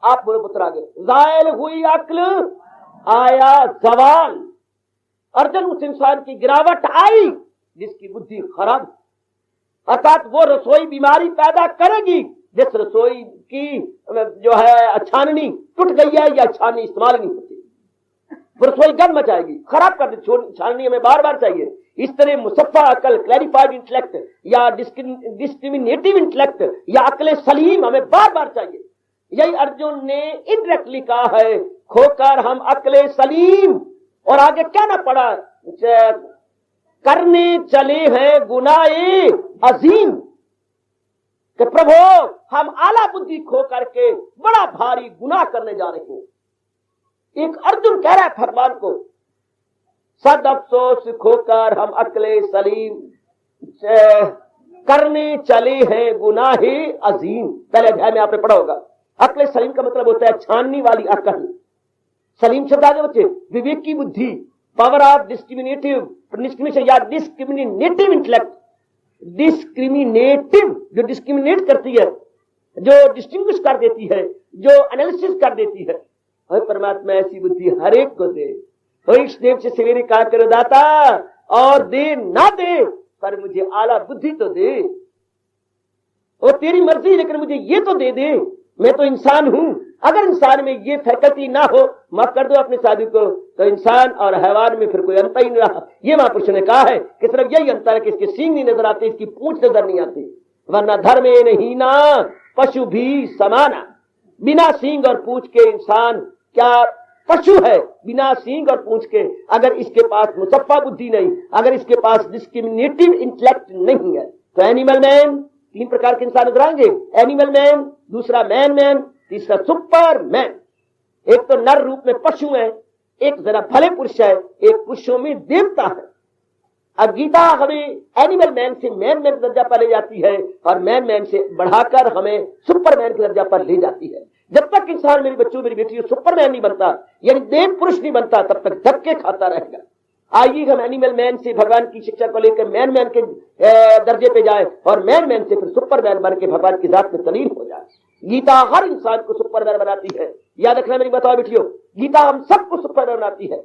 आप बोले पुत्र आगे, जायल हुई अक्ल आया जवाल। अर्जुन, उस इंसान की गिरावट आई जिसकी बुद्धि खराब, अर्थात वो रसोई बीमारी पैदा करेगी जिस रसोई की जो है छाननी टूट गई है या छाननी इस्तेमाल नहीं होती, वो रसोई गंद मचाएगी, खराब कर देती। छाननी हमें बार बार चाहिए। इस तरह मुसफ़ा अकल, क्लैरिफाइड इंटेलेक्ट या डिस्क्रिमिनेटिव इंटेलेक्ट या अकल सलीम हमें बार बार चाहिए। यही अर्जुन ने इनडायरेक्टली कहा है, खोकर हम अकल सलीम, और आगे कहना पड़ा करने चले हैं गुनाहे अजीम, कि प्रभु हम आला बुद्धि खो करके बड़ा भारी गुनाह करने जा रहे हैं। एक अर्जुन कह रहा है भगवान को, सद अफसोस खोकर हम अकले सलीम करने चले हैं गुनाहे अजीम। पहले अध्याय में आपने पढ़ा होगा। अकले सलीम का मतलब होता है छाननी वाली अकल। सलीम शब्द आगे बच्चे, विवेक की बुद्धि, पावर ऑफ डिस्क्रिमिनेशन या डिस्क्रिमिनेटिव इंटेलेक्ट। डिस्क्रिमिनेटिव जो डिस्क्रिमिनेट करती है, जो डिस्टिंग्विश कर देती है, जो एनालिसिस कर देती है। और परमात्मा ऐसी बुद्धि हर एक को दे। और इस देव से सवेरे कहा करो दाता, और दे ना दे पर मुझे आला बुद्धि तो दे, और तेरी मर्जी लेकिन मुझे ये तो दे दे, मैं तो इंसान हूं। अगर इंसान में ये फैकल्टी ना हो, माफ कर दो अपने साधु को, तो इंसान और हैवान में फिर कोई अंतर ही नहीं रहा। ये महापुरुष ने कहा है कि सिर्फ यही अंतर है कि इसके सींग नहीं नजर आते, इसकी पूंछ नजर नहीं आती, वरना धर्मे नहीं ना पशु भी समाना। बिना सींग और पूंछ के इंसान क्या पशु है? बिना सींग और पूंछ के। अगर इसके पास मुसफ़ा बुद्धि नहीं, अगर इसके पास डिस्क्रिमिनेटिव इंटेलेक्ट नहीं है, तो एनिमल मैन, तीन प्रकार के इंसान नजर आएंगे, एनिमल मैन, दूसरा मैन, तीसरा सुपर मैन। एक तो नर रूप में पशु है, एक जरा भले पुरुष है, एक पुरुषों में देवता है। अब गीता हमें एनिमल मैन से मैन के दर्जा पर ले जाती है, और मैन से बढ़ाकर हमें सुपरमैन के दर्जा पर ले जाती है। जब तक इंसान, मेरी बच्चों मेरी बेटियों, सुपरमैन नहीं बनता, यानी देव पुरुष नहीं बनता, तब तक धक्के खाता रहेगा। आइए हम एनिमल मैन से भगवान की शिक्षा को लेकर मैन के दर्जे पे जाए, और मैन से फिर सुपरमैन बन के भगवान की जात में तलीन हो जाए। गीता हर इंसान को सुपरमैन बनाती है। याद रखना मेरी बताओ बेटियों, गीता हम सबको सुपरमैन बनाती है।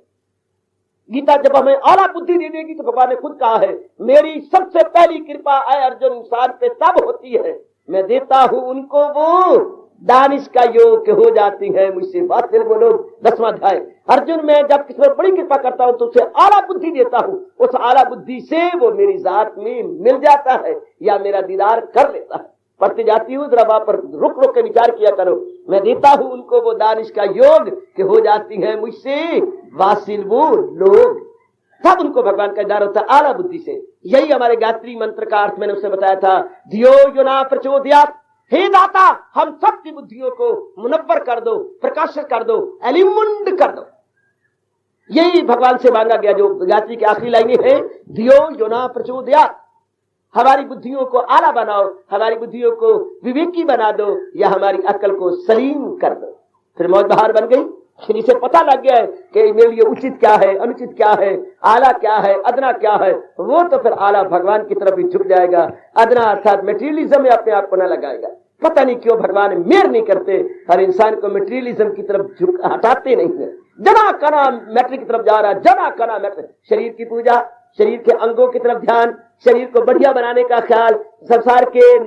गीता जब हमें आला बुद्धि दे देगी, तो भगवान ने खुद कहा है, मेरी सबसे पहली कृपा है अर्जुन इंसान पे तब होती है, मैं देता हूं उनको वो दानिश का योग हो जाती है मुझसे बात फिर बोलो। 10वां अध्याय। अर्जुन मैं जब किसी पर बड़ी कृपा करता हूं तो उसे आला बुद्धि देता हूं, उस आला बुद्धि से वो मेरी जात में मिल जाता है या मेरा दीदार कर लेता है। पढ़ते जाती हूँ, जरा वहां पर रुक रुक के विचार किया करो। मैं देता हूं उनको वो दानिश का योग कि हो जाती है मुझसे वासिल वो लोग। तब उनको भगवान का दीदार होता है आला बुद्धि से। यही हमारे गायत्री मंत्र का अर्थ मैंने उससे बताया था, धियो यो न प्रचोदयात्। हे दाता, हम सबकी बुद्धियों को मुनव्वर कर दो, प्रकाशित कर दो, एलिमुंड कर दो। यही भगवान से मांगा गया, जो गायत्री की आखिरी लाइनें हैं, धियो यो न प्रचोदयात्। हमारी बुद्धियों को आला बनाओ, हमारी बुद्धियों को विवेकी बना दो, या हमारी अकल को सलीम कर दो। फिर मौत बहार बन गई। फिर इसे पता लग गया है कि मेरे लिए उचित क्या है, अनुचित क्या है, आला क्या है, अदना क्या है। वो तो फिर आला भगवान की तरफ ही झुक जाएगा, अदना अर्थात मेटीरियलिज्म में अपने आप को न लगाएगा। पता नहीं क्यों भगवान मेहर नहीं करते, हर इंसान को मेटीरियलिज्म की तरफ हटाते नहीं है। जना कना मैटर की तरफ जा रहा है, जना कना मैटर। शरीर की पूजा, शरीर के अंगों की तरफ ध्यान, शरीर को बढ़िया बनाने का ख्याल, संसार के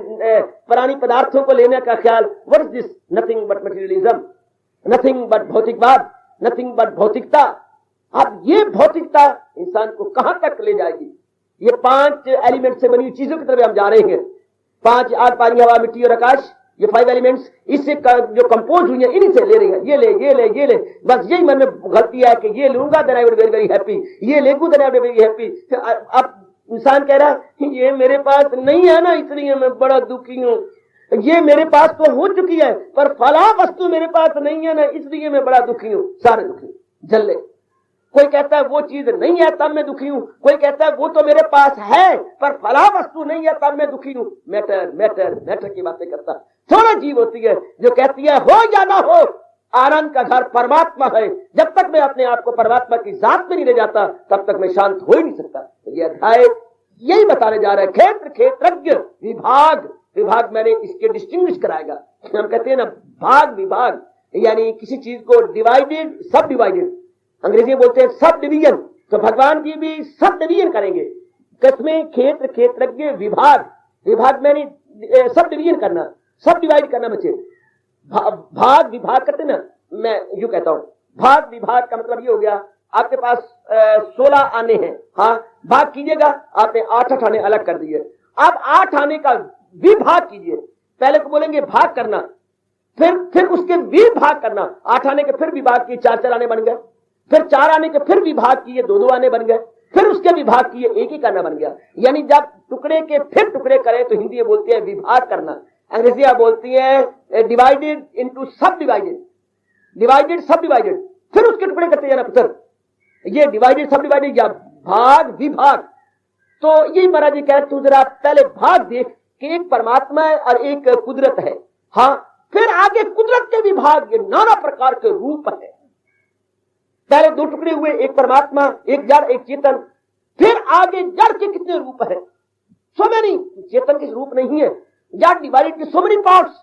पुरानी पदार्थों को लेने का ख्याल। What is this? Nothing but materialism, nothing but भौतिकवाद, नथिंग बट भौतिकता। अब ये भौतिकता इंसान को कहां तक ले जाएगी? ये 5 एलिमेंट से बनी चीजों की तरफ हम जा रहे हैं। 5 आग पानी हवा मिट्टी और आकाश, ये 5 एलिमेंट्स, इससे जो कंपोज हुई है इन्हीं से ले रही है। ये ले ये ले ये ले, बस यही मन में गलती है कि ये लूंगा then I would very very happy, ये लेगू then I would very happy. अब इंसान कह रहा है ये मेरे पास नहीं है ना, इसलिए मैं बड़ा दुखी हूं। ये मेरे पास तो हो चुकी है, पर फला वस्तु मेरे पास नहीं है ना, इसलिए मैं बड़ा दुखी हूं। सारे दुखी जल्ले। कोई कहता है वो चीज नहीं है तब मैं दुखी हूं, कोई कहता है वो तो मेरे पास है पर फला वस्तु नहीं है तब मैं दुखी हूं। मैटर मैटर मैटर की बातें करता थोड़ा जीव होती है जो कहती है हो या ना हो, आनंद का घर परमात्मा है। जब तक मैं अपने आप को परमात्मा की जात में नहीं ले जाता तब तक मैं शांत हो ही नहीं सकता। तो ये अध्याय यही बताने जा रहा है। क्षेत्र क्षेत्रज्ञ विभाग, विभाग मैंने इसके डिस्टिंग्विश कराएगा। हम कहते हैं ना भाग विभाग, यानी किसी चीज को डिवाइडेड सब डिवाइडेड, अंग्रेजी में बोलते हैं सब डिवीजन। तो भगवान जी भी सब डिवीजन करेंगे। किसमें? क्षेत्र क्षेत्रज्ञ विभाग। विभाग मैंने सब डिवीजन करना, सब डिवाइड करना बच्चे। भाग विभाग करते ना, मैं यूं कहता हूं भाग विभाग का मतलब ये हो गया, आपके पास 16 आने हैं, हाँ भाग कीजिएगा, आपने 8 आने अलग कर दिए। अब 8 आने का विभाग कीजिए। पहले को बोलेंगे भाग करना, फिर उसके विभाग करना। 8 आने के फिर विभाग किए, 4 आने बन गए। फिर 4 आने के फिर विभाग किए, 2 आने बन गए। फिर उसके विभाग किए, 1 करना बन गया। यानी जब टुकड़े के फिर टुकड़े करें तो हिंदी में बोलती है विभाग करना, अंग्रेजी बोलती है डिवाइडेड इंटू सब डिवाइडेड, डिवाइडेड सब डिवाइडेड, फिर उसके टुकड़े करते जाना पुत्र। ये डिवाइडेड सब डिवाइडेड या भाग विभाग। तो यही महाराज जी कह, तू जरा पहले भाग देख कि एक परमात्मा है और एक कुदरत है, हाँ फिर आगे कुदरत के विभाग, ये नाना प्रकार के रूप है। पहले 2 टुकड़े हुए, एक परमात्मा, एक जड़, एक चेतन। फिर आगे जड़ के कितने रूप है? So many. चेतन के रूप नहीं है, जड़ डिवाइडेड सो मेनी पार्ट्स।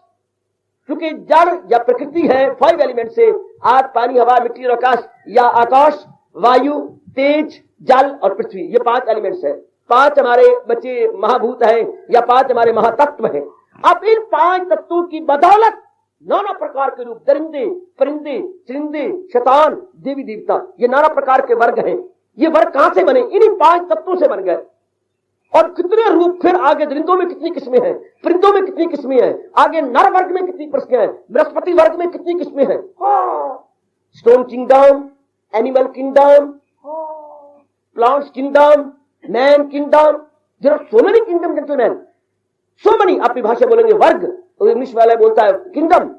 क्योंकि जड़ या प्रकृति है 5 एलिमेंट से, आग, पानी, हवा, मिट्टी और आकाश, या आकाश, वायु, तेज, जल और पृथ्वी, ये 5 एलिमेंट्स है। 5 हमारे बच्चे महाभूत हैं या 5 हमारे महातत्व हैं। अब इन 5 तत्वों की बदौलत नाना प्रकार के रूप, दरिंदे, परिंदे, चरिंदे, शैतान, देवी देवता, ये नाना प्रकार के वर्ग हैं। ये वर्ग कहां से बने? इन्हीं 5 तत्वों से बन गए। और कितने रूप, फिर आगे दरिंदों में कितनी किस्में हैं, परिंदों में कितनी किस्में हैं, आगे नर वर्ग में कितनी किस्में हैं, बृहस्पति वर्ग में कितनी किस्में हैं। Stone kingdom, animal kingdom, plants kingdom, man kingdom, there are so many kingdom gentleman, so many. अपनी भाषा बोलेंगे वर्ग, तो इंग्लिश वाला बोलता है किंगडम।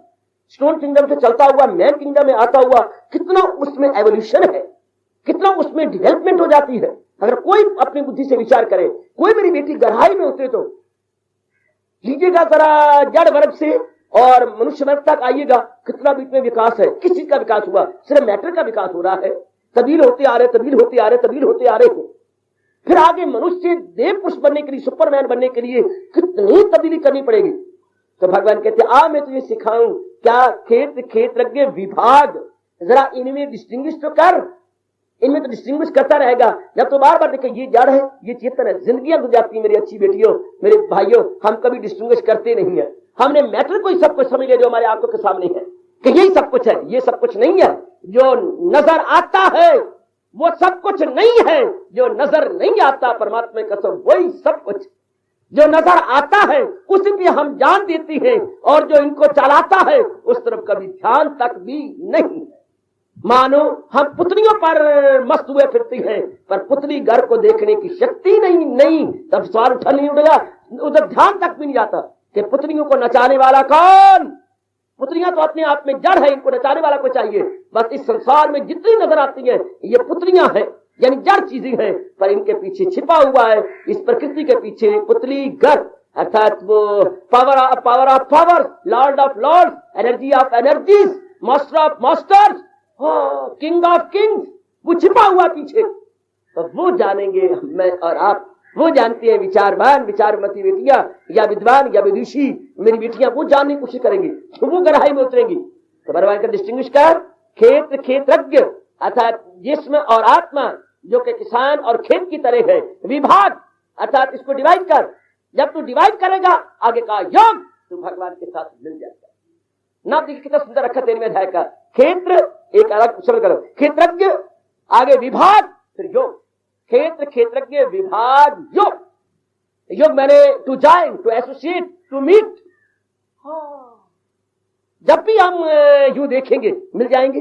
स्टोन किंगडम से चलता हुआ मैन किंगडम में आता हुआ, कितना उसमें एवोल्यूशन है, कितना उसमें डेवलपमेंट हो जाती है। अगर कोई अपनी बुद्धि से विचार करे, कोई मेरी बेटी गहराई में उतरे तो लीजिएगा जरा जड़ वर्ग से और मनुष्य वर्ग तक आइएगा, कितना बीच में विकास है। किस चीज का विकास हुआ? सिर्फ मैटर का विकास हो रहा है। तब्दील होते आ रहे, तब्दील होते आ रहे, तब्दील होते आ रहे हैं। फिर आगे मनुष्य देव पुरुष बनने के लिए, सुपरमैन बनने के लिए कितनी तब्दीली करनी पड़ेगी। तो भगवान कहते आ मैं तुझे सिखाऊं क्या? क्षेत्र क्षेत्रज्ञ विभाग, जरा इनमें डिस्टिंग्विश तो कर, इनमें तो डिस्टिंग्विश करता रहेगा। जब तो बार बार देखे ये जड़ है, ये चेतन है, जिंदगियां गुजरती है मेरी अच्छी बेटियों, मेरे भाइयों, हम कभी डिस्टिंग्विश करते नहीं है। हमने मैटर को ही सब कुछ समझ लिया जो हमारे आंखों के सामने है कि यही सब कुछ है, ये सब कुछ नहीं है। जो नजर आता है वो सब कुछ नहीं है, जो नजर नहीं आता परमात्मा की कसम वही सब कुछ। जो नजर आता है उसी पे हम जान देती हैं, और जो इनको चलाता है उस तरफ कभी ध्यान तक भी नहीं। मानो हम पुतलियों पर मस्त हुए फिरती हैं, पर पुतली घर को देखने की शक्ति नहीं। तब सवाल उठा नहीं उठेगा, उधर ध्यान तक भी नहीं जाता कि पुतलियों को नचाने वाला कौन? पुतलियां तो अपने आप में जड़ है, इनको नचाने वाला को चाहिए। बस इस संसार में जितनी नजर आती है ये पुतलियां हैं, यानी जड़ चीजें हैं, पर इनके पीछे छिपा हुआ है, इस प्रकृति के पीछे पुतली घर, अर्थात वो power of power, Lord of Lord, energy of energies, master of masters, king of Kings, वो छिपा हुआ पीछे। तो वो जानेंगे मैं और आप, वो जानते हैं विचारवान, विचारमती बेटियां या विद्वान या विदुषी मेरी बेटियां, वो जानने की कोशिश करेंगी तो वो गहराई में उतरेंगी। तो भगवान का डिस्टिंग्विश कर, क्षेत्र क्षेत्रज्ञ अर्थात जिस्म और आत्मा जो कि किसान और खेत की तरह है, विभाग अर्थात इसको डिवाइड कर। जब तू डिवाइड करेगा आगे का योग तू भगवान के साथ मिल जाएगा। ना देखिए कितना सुंदर रखा 13वें अध्याय का। क्षेत्र एक अलग शब्द करो, क्षेत्रज्ञ, आगे विभाग, फिर योग। क्षेत्र क्षेत्रज्ञ विभाग योग। योग मैंने to join, to associate, to meet. जब भी हम यूं देखेंगे मिल जाएंगे।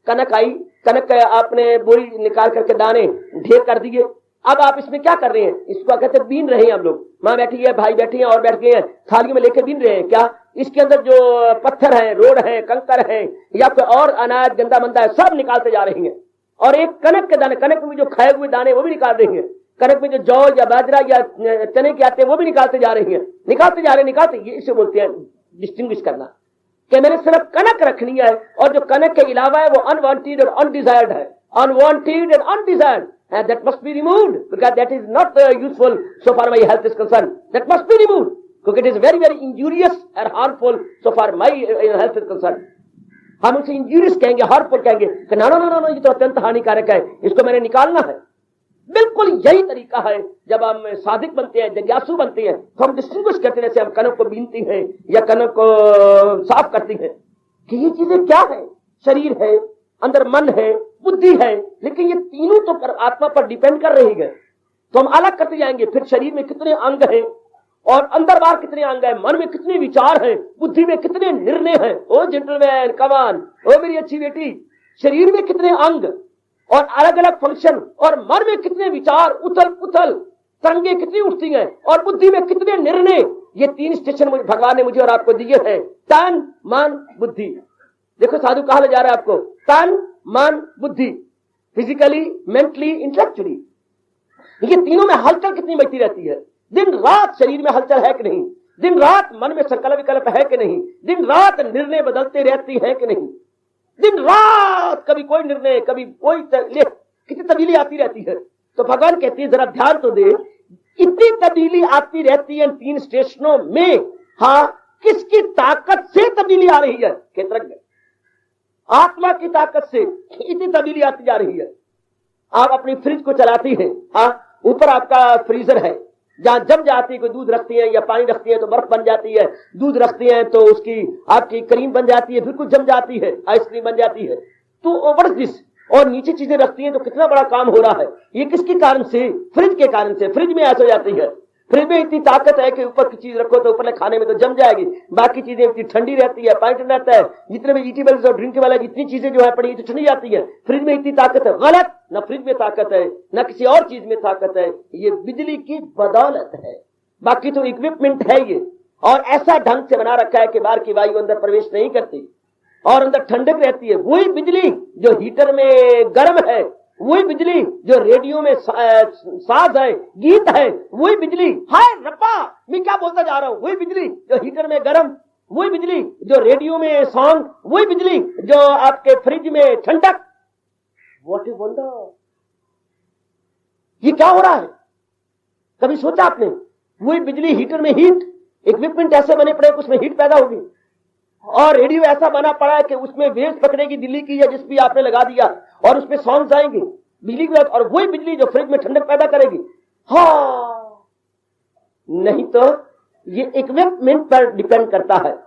कनक आई, कनक आपने बोरी निकाल करके दाने ढेर कर दिए। अब आप इसमें क्या कर रहे हैं? इसको कहते बीन रहे हैं हम लोग। माँ बैठी है, भाई बैठे हैं और बैठ गए हैं, थालियों में लेकर बीन रहे हैं। क्या इसके अंदर जो पत्थर है, रोड है, कंकर है या कोई और अनाज गंदा मंदा है, सब निकालते जा रहे हैं। और एक कनक के दाने, कनक में जो खाए हुए दाने वो भी निकाल रहे हैं। कनक में जो जौ या बाजरा या चने के आते हैं वो भी निकालते जा रहे हैं, निकालते जा रहे हैं, निकालते। ये इसे बोलते हैं डिस्टिंग्विश करना, कि मैंने सिर्फ कनक रखनी है और जो कनक के अलावा है वो अनवांटेड और अनडिजायर्ड है। Unwanted and undesired, and that must be removed because that is not useful so far my health is concerned. That must be removed because it is very very injurious and harmful so far my health is concerned. हम उसे injurious कहेंगे, harmful कहेंगे कि ना ना ना ना ये तो अत्यंत हानिकारक है, इसको मैंने निकालना है। बिल्कुल यही तरीका है। जब हम साधिक बनते हैं, जिज्ञासु बनते हैं, तो हम डिस्टिंग्विश करते हैं, जैसे हम कनक को बीनती हैं या कनक को साफ करती हैं कि ये चीजें क्या है। शरीर है, अंदर मन है, बुद्धि है, लेकिन ये तीनों तो पर आत्मा पर डिपेंड कर रही है। तो हम अलग करते जाएंगे। फिर शरीर में कितने अंग हैं और अंदर बाहर कितने अंग हैं, मन में कितने विचार हैं, बुद्धि में कितने निर्णय हैं। ओ जेंटलमैन कमान, ओ मेरी अच्छी बेटी, शरीर में कितने अंग और अलग अलग फंक्शन, और मन में कितने विचार, उथल पुथल, तरंगे कितनी उठती हैं, और बुद्धि में कितने निर्णय। ये 3 स्टेशन भगवान ने मुझे और आपको दिए हैं, तन मन बुद्धि। देखो साधु कहा ले जा रहा है आपको, तन मन बुद्धि, फिजिकली, मेंटली, इंटेलेक्चुअली। ये तीनों में हलचल कितनी मचती रहती है। दिन रात शरीर में हलचल है कि नहीं, दिन रात मन में संकल्प विकल्प है कि नहीं, दिन रात निर्णय बदलते रहती हैं कि नहीं, दिन रात कभी कोई निर्णय, कभी कोई कितनी तब्दीली आती रहती है। तो भगवान कहती है जरा ध्यान तो दे, इतनी तब्दीली आती रहती है इन 3 स्टेशनों में। हाँ, किसकी ताकत से तब्दीली आ रही है? क्षेत्रज्ञ आत्मा की ताकत से इतनी तब्दीली आती जा रही है। आप अपनी फ्रिज को चलाती हैं, हाँ, ऊपर आपका फ्रीजर है, जहां जम जाती है, कोई दूध रखती है या पानी रखती है तो बर्फ बन जाती है, दूध रखती है तो उसकी आपकी क्रीम बन जाती है, बिल्कुल जम जाती है, आइसक्रीम बन जाती है। तो ओवर दिस, और नीचे चीजें रखती हैं तो कितना बड़ा काम हो रहा है। ये किसके कारण से? फ्रिज के कारण से। फ्रिज में ऐसा हो जाती है, फ्रिज में इतनी ताकत है कि ऊपर की चीज रखो तो ऊपर खाने में तो जम जाएगी, बाकी चीजें इतनी ठंडी रहती है, पानी ठंडा रहता है। जितने भी ईटेबल्स और ड्रिंक वाला जितनी चीजें जो है पड़ी तो ठंडी जाती है। फ्रिज में इतनी ताकत है, गलत। न फ्रिज में ताकत है, न किसी और चीज में ताकत है, ये बिजली की बदौलत है। बाकी तो इक्विपमेंट है ये, और ऐसा ढंग से बना रखा है कि बाहर की वायु अंदर प्रवेश नहीं करती और अंदर ठंडक रहती है। वही बिजली जो हीटर में गर्म है, वही बिजली जो रेडियो में साज है, गीत है, वही बिजली, हाय रब्बा मैं क्या बोलता जा रहा हूं, वही बिजली जो हीटर में गर्म, वही बिजली जो रेडियो में सॉन्ग, वही बिजली जो आपके फ्रिज में ठंडक। What a wonder! ये क्या हो रहा है? कभी सोचा आपने? वही बिजली हीटर में हीट, इक्विपमेंट ऐसे बने पड़े कि उसमें हीट पैदा होगी, और रेडियो ऐसा बना पड़ा है कि उसमें वेव्स पकड़ेगी दिल्ली की या जिस भी आपने लगा दिया, और उसमें सॉन्ग्स आएंगे बिजली की, और वही बिजली जो फ्रिज में ठंडक पैदा करेगी। हाँ, नहीं तो ये इक्विपमेंट पर डिपेंड करता है।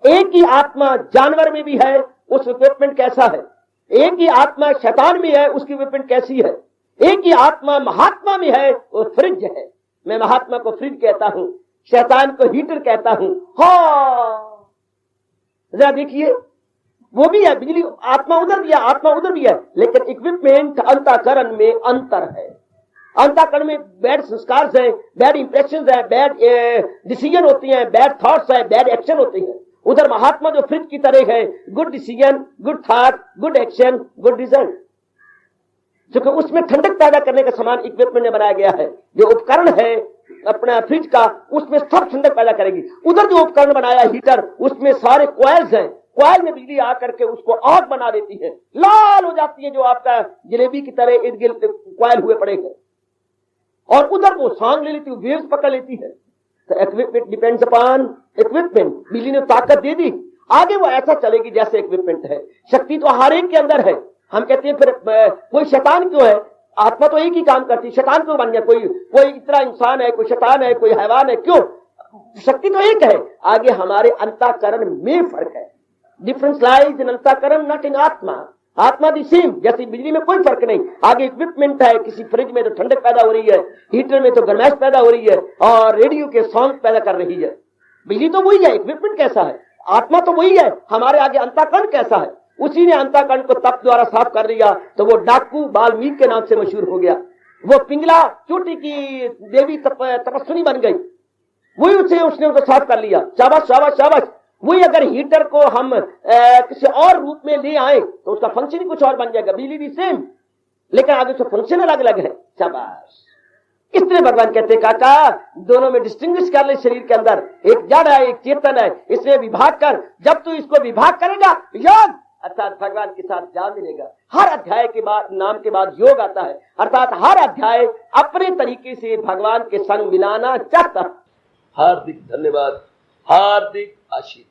एक ही आत्मा जानवर में भी है, उस इक्विपमेंट कैसा है। एक ही आत्मा शैतान में है, उसकी इक्विपमेंट कैसी है। एक ही आत्मा महात्मा में है, वो फ्रिज है। मैं महात्मा को फ्रिज कहता हूं, शैतान को हीटर कहता हूं। हाँ, जरा देखिए, वो भी है बिजली, आत्मा उधर भी है, आत्मा उधर भी है, लेकिन इक्विपमेंट अंतःकरण में अंतर है। अंतःकरण में बैड संस्कार है, बैड इंप्रेशन है, बैड डिसीजन होती हैं, बैड थॉट्स है, बैड एक्शन होते हैं। उधर महात्मा जो फ्रिज की तरह है, good decision, good thought, good action, good result. क्योंकि उसमें ठंडक पैदा करने का सामान इक्विपमेंट में बनाया गया है। जो उपकरण है अपना फ्रिज का, उसमें सब ठंडक पैदा करेगी। उधर जो उपकरण बनाया हीटर, उसमें सारे कॉइल्स हैं, कॉइल में बिजली आकर के उसको आग बना देती है, लाल हो जाती है, जो आपका जलेबी की तरह इर्द गिर्द कॉइल हुए पड़े हैं। और उधर वो सांग ले लेती है, वेव्स पकड़ लेती है। तो इक्विपमेंट डिपेंड्स अपॉन इक्विपमेंट। बिजली ने ताकत दे दी, आगे वो ऐसा चलेगी जैसे इक्विपमेंट है। शक्ति तो हर एक के अंदर है। हम कहते हैं फिर कोई शैतान क्यों है? आत्मा तो एक ही काम करती, शैतान क्यों बन गया? कोई इतना इंसान है, कोई शैतान है, कोई हैवान है, क्यों? शक्ति तो एक है। आगे हमारे अंतःकरण में फर्क है। डिफरेंस लाइज इन अंतःकरण, नॉट इन आत्मा। आत्मा दी सेम, जैसे बिजली में कोई फर्क नहीं। आगे इक्विपमेंट है, किसी फ्रिज में तो ठंडक पैदा हो रही है, हीटर में तो गर्माइश पैदा हो रही है, और रेडियो के सॉन्ग पैदा कर रही है। बिजली तो वही है, इक्विपमेंट कैसा है? आत्मा तो वही है, हमारे आगे अंतःकरण कैसा है? उसी ने अंतःकरण को तप द्वारा साफ कर दिया, तो वो डाकू वाल्मीकि के नाम से मशहूर हो गया। वो पिंगला चोटी की देवी तपस्विनी बन गई, वही उसने उसको साफ कर लिया। शाबाश शाबाश शाबाश। वही अगर हीटर को हम किसी और रूप में ले आए तो उसका फंक्शन ही कुछ और बन जाएगा। बिजली भी सेम, लेकिन आगे उसका फंक्शन अलग अलग है। शाबाश। इसलिए भगवान कहते काका, दोनों में डिस्टिंग्विश कर ले। शरीर के अंदर एक जड़ है, एक चेतन है, इसमें विभाग कर। जब तू इसको विभाग करेगा, योग अर्थात भगवान के साथ जा मिलेगा। हर अध्याय के बाद नाम के बाद योग आता है, अर्थात हर अध्याय अपने तरीके से भगवान के संग मिलाना चाहता। हार्दिक धन्यवाद, हार्दिक आशीर्वाद।